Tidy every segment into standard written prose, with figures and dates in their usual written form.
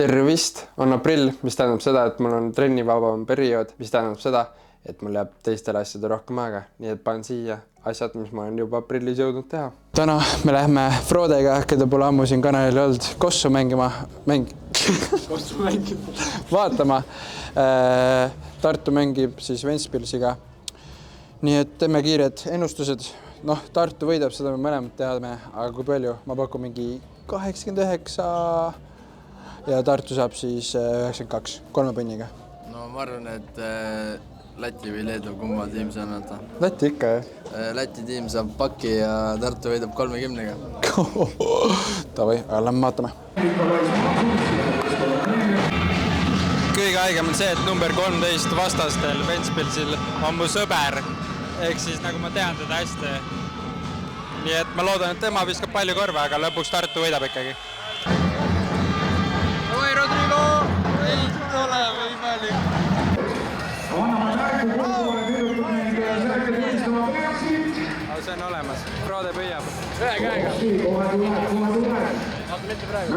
Tervist, on aprill, mis tähendab seda, et mul on trennivabam periood, mis tähendab seda, et mul jääb teistele asjade rohkem aega, nii et panen siia asjad, mis ma olen juba aprillis jõudnud teha. Täna me lähme Frodega, keda pole ammu siin kanalil olnud, Kossu vaatama. Tartu mängib siis Ventspilsiga. Nii et teeme kiired ennustused. Tartu võidab, seda me mõlemad teame, aga kui palju? Ma pakun mingi 89 ja Tartu saab siis 92, 3 põnniga. No ma arvan, et Läti või Leedu kumma tiim see on võtta. Läti ikka, jah? Läti tiim saab paki ja Tartu võidab 30-ga. Tavai, aga lähme vaatame. Kõige haigem on see, et number 13 vastastel Ventspilsil on mu sõber. Ehk siis nagu ma tean teda hästi. Nii et ma loodan, et tema viskab palju korve, aga lõpuks Tartu võidab ikkagi. Oi, Rodrigo! Ei ole võimalik. Aga see on olemas. Frode püüab. Ühe käega. Aga mitte praegu.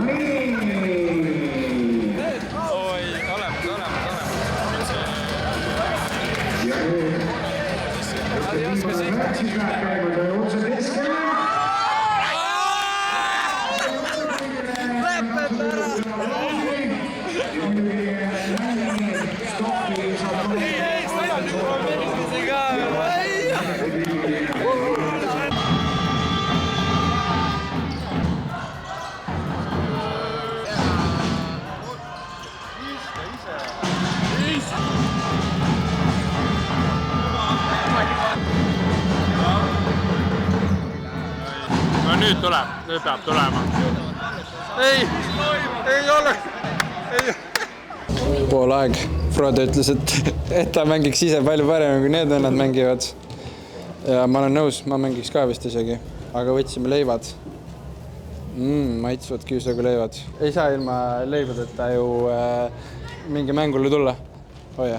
Oi, olemas. Nad ei oska No nüüd tuleb, nüüd peab tulema. Ei ole. Pool aeg. Frode ütles, et ta mängiks ise palju paremini, kui need vennad mängivad. Ja ma olen nõus, ma mängiks ka vist isegi. Aga võtsime leivad. Maitsvad küüsaga leivad. Ei saa ilma leibadeta ju mingi mängule tulla. Oja.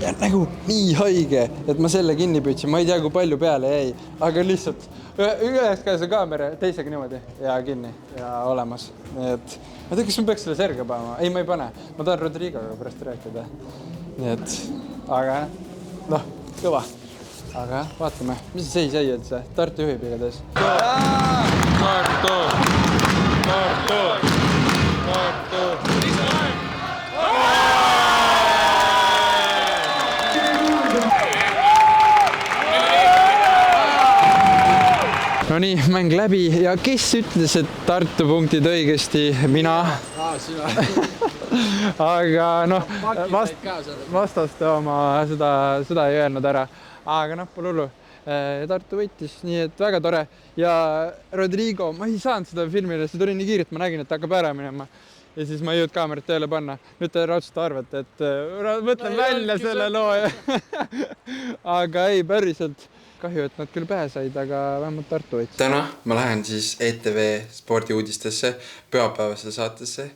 Ja nagu nii haige, et ma selle kinni püütsin. Ma ei tea, kui palju peale jäi. Aga lihtsalt ühes käes on kaamera, teisega niimoodi ja kinni ja olemas. Nii et ma tea, kas ma peaks selle serga panema? Ei, ma ei pane. Ma tahan Rodrigoga pärast rääkida. Nii et, aga kõva. Aga vaatame, mis see seis jäi üldse? Tartu juhib igatahes. Tartu! No nii, mäng läbi ja kes ütles, et Tartu punktid õigesti? Mina. Sina. Aga vastaste oma seda ei öelnud ära. Aga pole hullu. Tartu võitis, nii et väga tore. Ja Rodrigo, ma ei saanud seda filmile, see tuli nii kiirelt, ma nägin, et hakkab ära minema. Ja siis ma ei jõud kaamerat tööle panna. Nüüd te raudselt arvate, et võtlen välja selle loo. Aga ei, päriselt. Kahju, et nad küll pähe said, aga vähemalt Tartu võitis. Täna ma lähen siis ETV spordiuudistesse, pühapäevase saatesse,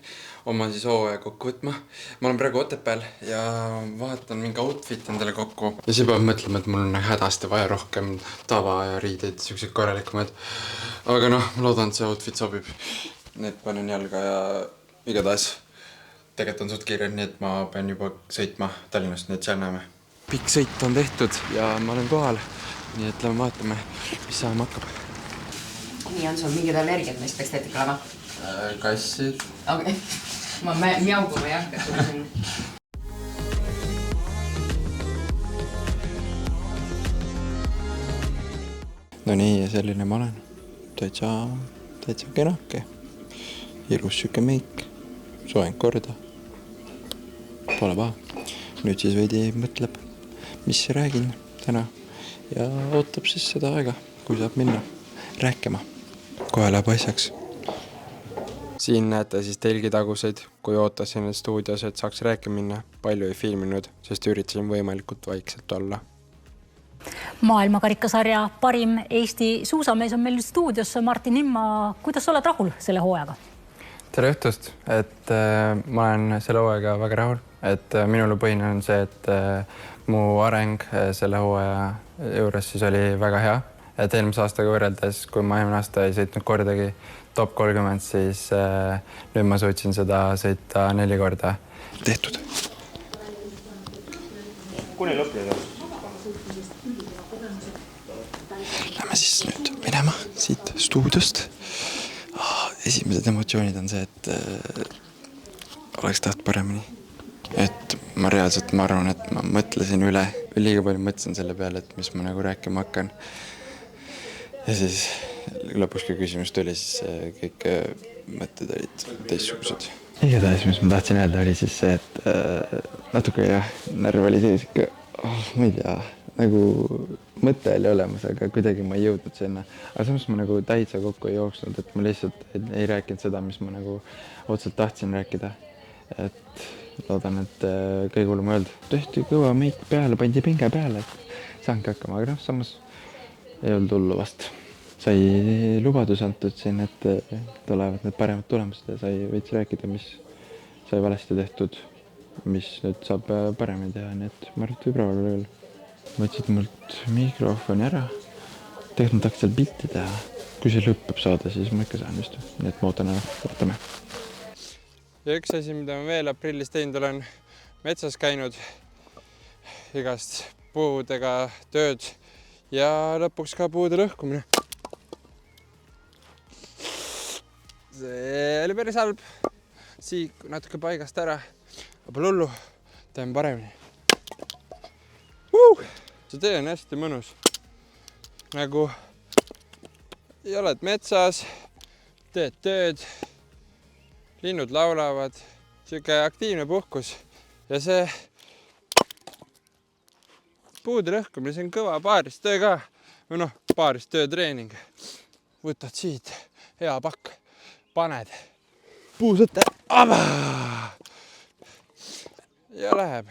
oma siis hooaja kokku võtma. Ma olen praegu Otepääl ja vaatan mingi outfit endale kokku. Ja siis peab mõtlema, et mul on hädasti vaja rohkem tava ja riideid, sellised korralikumad. Aga ma loodan, et see outfit sobib. Need panen jalga ja igatahes tegelikult on suht kiire, nii et ma pean juba sõitma Tallinnast, nii et seal näeme. Pikk sõit on tehtud ja ma olen kohal. Nii et lähme vaatame, mis saama hakkab. Nii on sul mingid allergiad, mis peaks teetik olema? Kassid. Okei. Ma mjaugu või jah, et sul siin. No nii, ja selline ma olen. Täitsa kenake. Ilus süke meik. Soeng korda. Pole paha. Nüüd siis veidi mõtleb, mis räägin täna. Ja ootab siis seda aega, kui saab minna rääkima. Kohe läheb asjaks. Siin näete siis telgitaguseid, kui ootasin stuudios, et saaks rääkima minna. Palju ei filminud, sest üritasin võimalikult vaikselt olla. Maailmakarikasarja parim Eesti suusamees on meil stuudios. Martin Imma, kuidas oled rahul selle hooajaga? Tere õhtust, et ma olen selle hooajaga väga rahul. Et minule põhine on see, et mu areng selle hooaja juures siis oli väga hea. Et eelmise aastaga võrreldes, kui ma eelmine aasta ei sõitnud kordagi top 30, siis nüüd ma suutsin seda sõita 4 korda. Tehtud. Kuni lõpuni. Lähme siis nüüd minema siit stuudiost. Esimesed emotsioonid on see, et oleks taht paremini. Et ma arvan, et ma mõtlesin üle. Liiga palju mõtlesin selle peale, et mis ma nagu rääkima hakkan. Ja siis lõpuks, kui küsimus tuli, siis kõik mõtted olid teistsugused. Igatahes, mis ma tahtsin öelda, oli siis see, et natuke närv oli sees ikka, ma ei tea, nagu mõte oli olemas, aga kuidagi ma ei jõudnud sinna. Aga samas ma nagu täitsa kokku ei jooksnud, et ma lihtsalt ei rääkinud seda, mis ma nagu otseselt tahtsin rääkida. Et loodan, et kõige hullem öelda. Tehti kõva meik peale, pandi pinge peale, et saangi hakkama, aga samas ei olnud hullu vast. Sai lubadus antud siin, et tulevad need paremad tulemused ja sai veits rääkida, mis sai valesti tehtud, mis nüüd saab paremini teha, nii et ma arvan, et võib rahul veel. Võtsid mult mikrofoni ära, tegelikult tahaks seal pilti teha. Kui see lõppeb saada, siis ma ikka saan just. Nii et ma ootan ära, võtame. Ja üks asi, mida ma veel aprillis teinud olen, metsas käinud, igast puudega tööd ja lõpuks ka puude lõhkumine. See oli päris halb. Siik natuke paigast ära. Aga lullu, teeme paremini. See tee on hästi mõnus. Nagu oled metsas, teed tööd, linnud laulavad, siuke aktiivne puhkus ja see puude lõhkumine, see on kõva paaristöö ka. Või paaristöö treening. Võtad siit, hea pakk, paned puusõtte, ja läheb,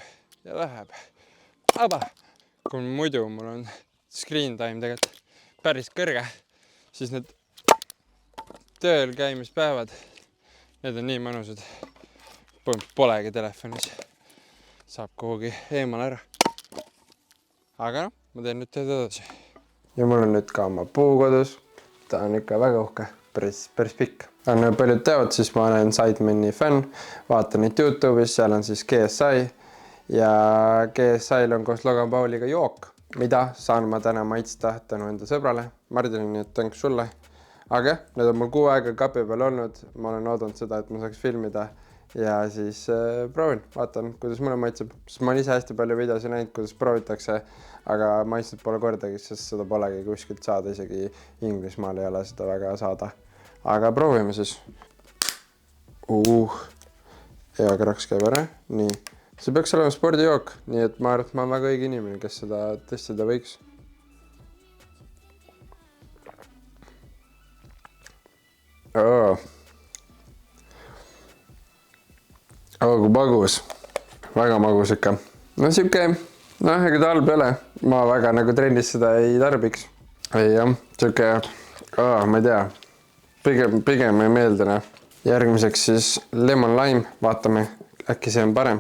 Kui muidu mul on screen time tegelikult päris kõrge, siis need tööl käimispäevad, need on nii mõnusad. Polegi telefonis, saab kuhugi eemal ära. Aga ma teen nüüd tööd edasi. Ja mul on nüüd ka oma puukodus. Ta on ikka väga uhke, päris pikk. Nagu paljud teavad, siis ma olen Sidemani fänn. Vaatan neid YouTube'is, seal on siis GSI. Ja GSI'l on koos Logan Pauliga jook, mida saan ma täna maitsta tänu enda sõbrale. Mardinini, et tänks sulle. Aga need on mul 6 aega kapi peal olnud. Ma olen oodanud seda, et ma saaks filmida. Ja siis proovin, vaatan, kuidas mulle maitseb. Sest ma olen ise hästi palju videosi näinud, kuidas proovitakse, aga maitsnud pole kordagi, sest seda polegi kuskilt saada, isegi Inglismaal ei ole seda väga saada. Aga proovime siis. Hea kraks käib ära. Nii. See peaks olema spordijook, nii et ma arvan, et ma olen väga õige inimene, kes seda testida võiks. Kui magus. Väga magus ikka. Siuke, ega ta halb ei ole. Ma väga nagu trennis seda ei tarbiks. Ei jah, siuke, ma ei tea, pigem ei meeldine. Järgmiseks siis lemon lime, vaatame, äkki see on parem.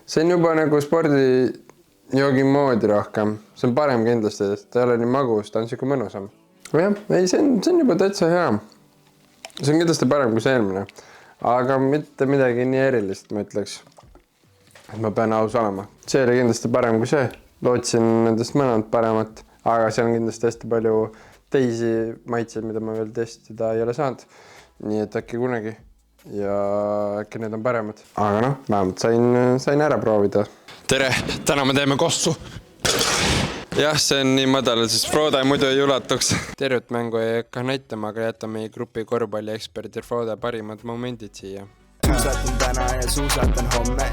See on juba nagu spordijoogi moodi rohkem. See on parem kindlasti, ta ei ole nii magus, ta on siuke mõnusam. Jah, ei, see on juba täitsa hea. See on kindlasti parem kui see eelmine. Aga mitte midagi nii erilist, ma ütleks. Et ma pean aus olema. See oli kindlasti parem kui see. Lootsin nendest mõned paremat, aga see on kindlasti hästi palju teisi maitseid, mida ma veel testida ei ole saanud. Nii et äkki kunagi. Ja äkki need on paremad. Aga vähemalt sain ära proovida. Tere, täna me teeme kossu. Jah, see on nii madal, siis Frode muidu ei ulatuks. Tervet mängu ei hakka näitama, aga jätame meie grupi korvpallieksperdi Frode parimad momendid siia. Suusatan täna ja suusatan homme.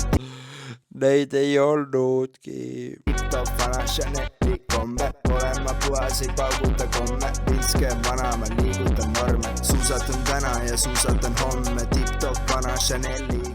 Neid ei olnudki. Tip-top vana Chaneli kombe. Olen ma puhas, ei pauguta komme. Pilske vana, ma liigutan norme. Suusatan täna ja suusatan homme. Tip-top vana Chaneli